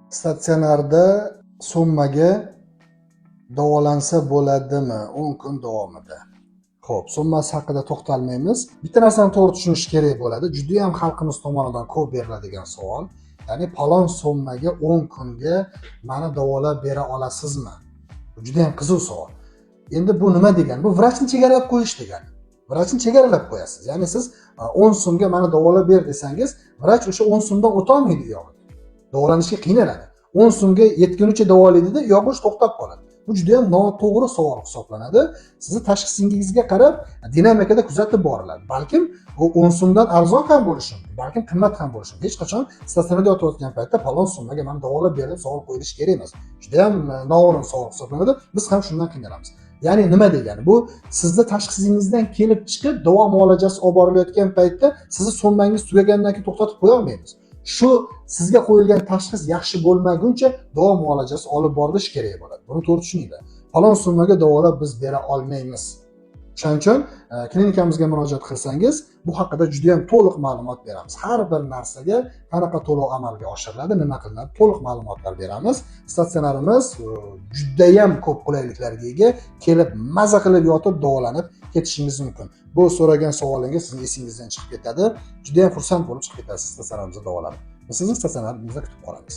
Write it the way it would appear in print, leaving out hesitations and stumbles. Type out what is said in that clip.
Statsionarda summaga davolansa bo'ladimi 10 kun davomida? Xo'p, summasi haqida to'xtalmaymiz. Bitta narsani to'g'ri tushunish kerak bo'ladi. Juda ham xalqimiz tomonidan ko'p beriladigan savol. Ya'ni palon summaga 10 kunga meni davolab bera olasizmi? Bu juda ham qiziq savol. Endi bu nima degani? Bu vrachni chegaralab qo'yish degani. Vrachni chegaralab qo'yasiz. Ya'ni siz 10 so'mga meni davolab ber desangiz, vrach o'sha 10 so'mdan o'tolmaydi u yog'iga. Davolanishga qiynaladi. 10 so'mga yetgunicha davolaydida yo'g'ish to'xtab qoladi. Bu juda ham noto'g'ri savol hisoblanadi. Sizni tashxisingizga qarab dinamikada kuzatib boriladi. Balkim u 10 so'mdan arzon ham bo'lishi mumkin, balkim qimmat ham bo'lishi mumkin. Hech qachon statsionarda yotayotgan paytda palon summaga meni davolab ber deb savol qo'yilishi kerak emas. Juda ham noo'rin savol hisoblanadi. Biz ham shundan qiynalamiz. Ya'ni nima degani? Bu sizni tashxisingizdan kelib chiqib davo muolajasi olib borilayotgan paytda sizni summangiz tugagandan keyin to'xtatib qo'ya olmaymiz. Shu sizga qo'yilgan tashxis yaxshi bo'lmaguncha davo muolajasi olib borilishi kerak bo'ladi. Buni to'g'ri tushuninglar. Falon summaga davolab biz bera olmaymiz. Shuning uchun klinikamizga murojaat qilsangiz, bu haqida juda ham to'liq ma'lumot beramiz. Har bir narsaga qanaqa to'lov amalga oshiriladi, nima qilinadi, to'liq ma'lumotlar beramiz. Statsionarimiz juda ham ko'p qulayliklarga ega, kelib maza qilib yotib davolanib ketishingiz mumkin. Bu so'ragan savolingiz sizning esingizdan chiqib ketadi. Juda ham xursand bo'lib chiqib ketasiz statsionarimizda davolanib. Biz sizni statsionarimizda kutib qolamiz.